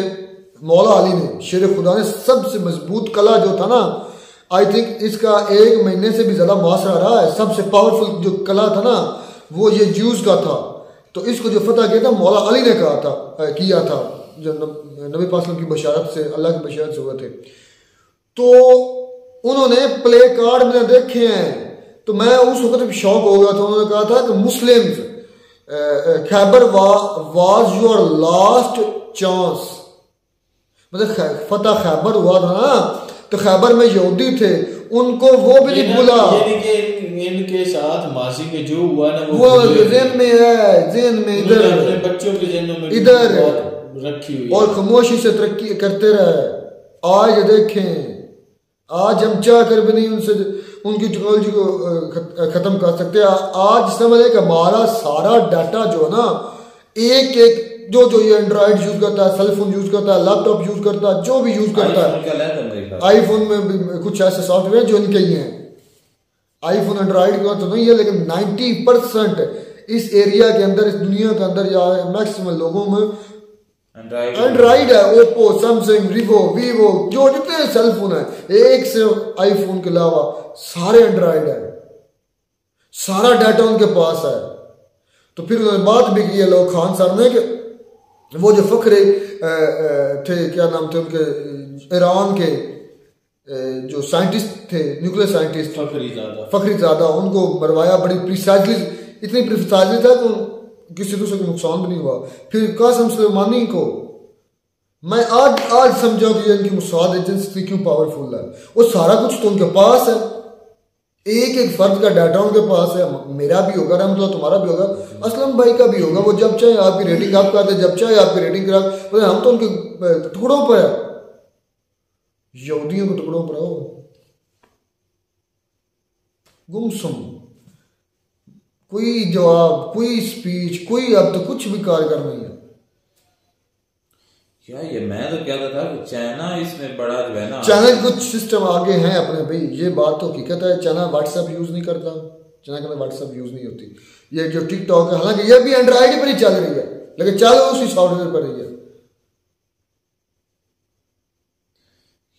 [SPEAKER 1] मौला अली ने, शेर खुदा ने। सबसे मजबूत कला जो था ना, आई थिंक इसका 1 महीने से भी ज्यादा मुआसरा रहा है। सबसे पावरफुल जो कला था ना वो ये ज्यूज का था। तो इसको जो फतह किया था मौला अली ने किया था। जो नबी पाक की बशारत से, अल्लाह की बशारत से हुए थे। तो उन्होंने प्ले कार्ड मैंने देखे हैं, तो मैं उस वक्त शौक हो गया था। उन्होंने कहा था कि Muslims Khyber was your last chance, मतलब फतह खैबर हुआ था ना, तो खैबर में यहूदी थे, उनको वो भी नहीं भूला।
[SPEAKER 2] इनके साथ मासी के जो हुआ ना
[SPEAKER 1] वो ज़हन में है, ज़हन में इधर
[SPEAKER 2] अपने बच्चों के ज़हनों में
[SPEAKER 1] इधर
[SPEAKER 2] रखी हुई
[SPEAKER 1] और खामोशी से तरक्की करते रहे। आज देखें, आज हम चाह कर भी नहीं उनसे उनकी टेक्नोलॉजी को खत्म कर सकते। आज समझे कि हमारा सारा डाटा जो है ना, एक एक जो ये एंड्रॉइड यूज करता है, सेलफोन यूज करता है, लैपटॉप यूज करता है, जो भी यूज करता है, आईफोन में भी कुछ ऐसे सॉफ्टवेयर जो इनके ही हैं। आईफोन एंड्रॉइड का तो नहीं है, लेकिन 90% इस एरिया के अंदर, इस दुनिया के अंदर या मैक्सिमम लोगों में एंड्रॉइड है। ओप्पो, सैमसंग, वीवो जो जितने सेलफोन है, एक से आईफोन के अलावा सारे एंड्रॉइड है, सारा डाटा उनके पास है। तो फिर उन्होंने बात भी की है लोग खान साहब ने कि वो जो फखरे थे, क्या नाम थे उनके, ईरान के जो साइंटिस्ट थे, न्यूक्लियर साइंटिस्ट फखरीजादा, उनको मरवाया बड़ी प्रिसाइजली, इतनी प्रिसाइजली था कि किसी दूसरे को नुकसान भी नहीं हुआ। फिर कासिम सुलेमानी को मैं आज समझा कि इनकी मुसाद एजेंसी क्यों पावरफुल है। वो सारा कुछ तो उनके पास है, एक एक फर्द का डाटा उनके पास है। मेरा भी होगा, रहमतुल्लाह तुम्हारा भी होगा, असलम भाई का भी होगा। वो जब चाहे आपकी रेटिंग आप करते, जब चाहे आपकी रेटिंग करा, तो हम तो उनके टुकड़ों पर है, यहूदियों के टुकड़ों पर हो, गुमसुम, कोई जवाब, कोई स्पीच, कोई अब तो कुछ भी कारगर नहीं है।
[SPEAKER 4] यार ये मैं तो कहता था कि चाइना इसमें बड़ा जो है ना,
[SPEAKER 1] चाइना कुछ सिस्टम आगे हैं अपने भाई, ये बात तो हकीकत है। चाइना व्हाट्सएप यूज नहीं करता, चाइना के अंदर व्हाट्सएप यूज नहीं होती। ये जो टिकटॉक है, हालांकि ये भी एंड्रॉइड पर ही चल रही है, लेकिन चल उसी सॉफ्टवेयर पर ही है।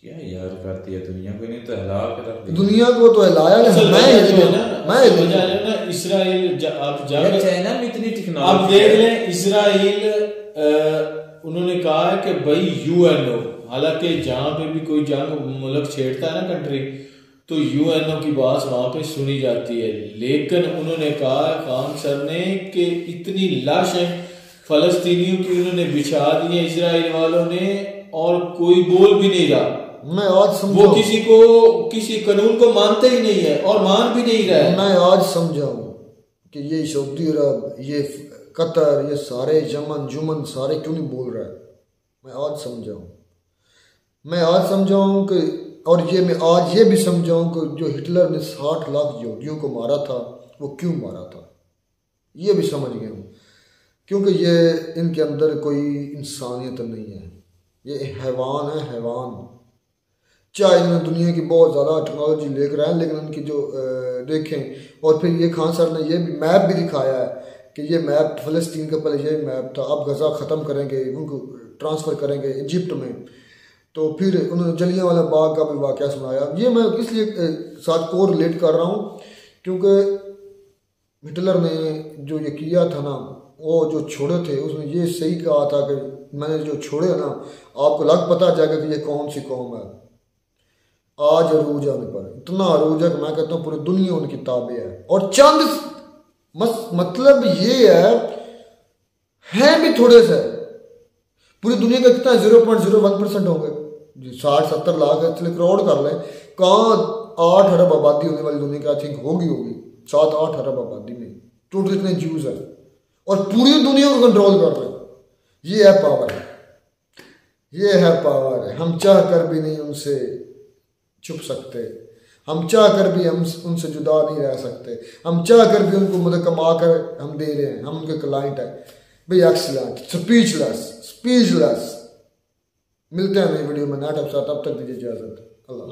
[SPEAKER 2] क्या यार करती है दुनिया को, नहीं तो हिला के रख दिया।
[SPEAKER 1] दुनिया को तो हिलाया
[SPEAKER 2] ना इसराइल। आप जाकर
[SPEAKER 4] चाइना में इतनी टेक्नोलॉजी,
[SPEAKER 2] आप देख लें इसराइल, उन्होंने कहा है कि भाई यूएनओ, हालांकि जहां पे भी कोई जंग मुल्क छेड़ता है ना कंट्री, तो यूएनओ की बात वहां पे सुनी जाती है। लेकिन उन्होंने कहा खान सर ने कि इतनी लाशें फलस्तीनियों की उन्होंने बिछा दी है इसराइल वालों ने, और कोई बोल भी नहीं रहा।
[SPEAKER 1] मैं आज
[SPEAKER 2] वो किसी कानून को मानते ही नहीं है और मान भी नहीं रहा है।
[SPEAKER 1] मैं आज समझाऊं कि ये सऊदी अरब, ये कतर, ये सारे यमन जुमन सारे क्यों नहीं बोल रहा है। मैं आज समझाऊं कि, और ये मैं आज ये भी समझाऊं कि जो हिटलर ने 60 लाख यहूदियों को मारा था, वो क्यों मारा था, ये भी समझ गया हूं। क्योंकि ये इनके अंदर कोई इंसानियत नहीं है, ये हैवान है, हैवान। चाहे इन्होंने दुनिया की बहुत ज़्यादा टेक्नोलॉजी लेकर आए, लेकिन उनकी जो देखें। और फिर ये खान सर ने ये भी मैप भी दिखाया है कि ये मैप फ़लस्तीन का पहले ये मैप था, अब गज़ा ख़त्म करेंगे, उनको ट्रांसफ़र करेंगे इजिप्ट में। तो फिर उन्होंने जलियांवाला बाग का भी वाक़या सुनाया। ये मैं इसलिए साथ को रिलेट कर रहा हूँ क्योंकि हिटलर ने जो ये किया था ना, वो जो छोड़े थे, उसने ये सही कहा था कि मैंने जो छोड़े ना, आपको लग पता जाएगा कि ये कौन सी कौम है। आज अरूज आने पर इतना अरूज है कि मैं कहता हूँ पूरी दुनिया उनकी ताबे है। और चंद मतलब ये है भी थोड़े से, पूरी दुनिया का कितना 0.01% होंगे, 60-70 लाख है, चलिए करोड़ कर लें, कहाँ 8 अरब आबादी होने वाली दुनिया की आई थिंक होगी 7-8 अरब आबादी में टोटल इतने ज्यूज है, और पूरी दुनिया को कंट्रोल कर रहे हैं। ये है पावर, ये है पावर। हम चाह कर भी नहीं उनसे छुप सकते, हम चाह कर भी हम उनसे जुदा नहीं रह सकते, हम चाह कर भी उनको मदद कमा कर हम दे रहे हैं, हम उनके क्लाइंट हैं भाई। Excellent, speechless. मिलते हैं नई वीडियो में, नाट अब साथ, तब तक दीजिए इजाजत। अल्लाह।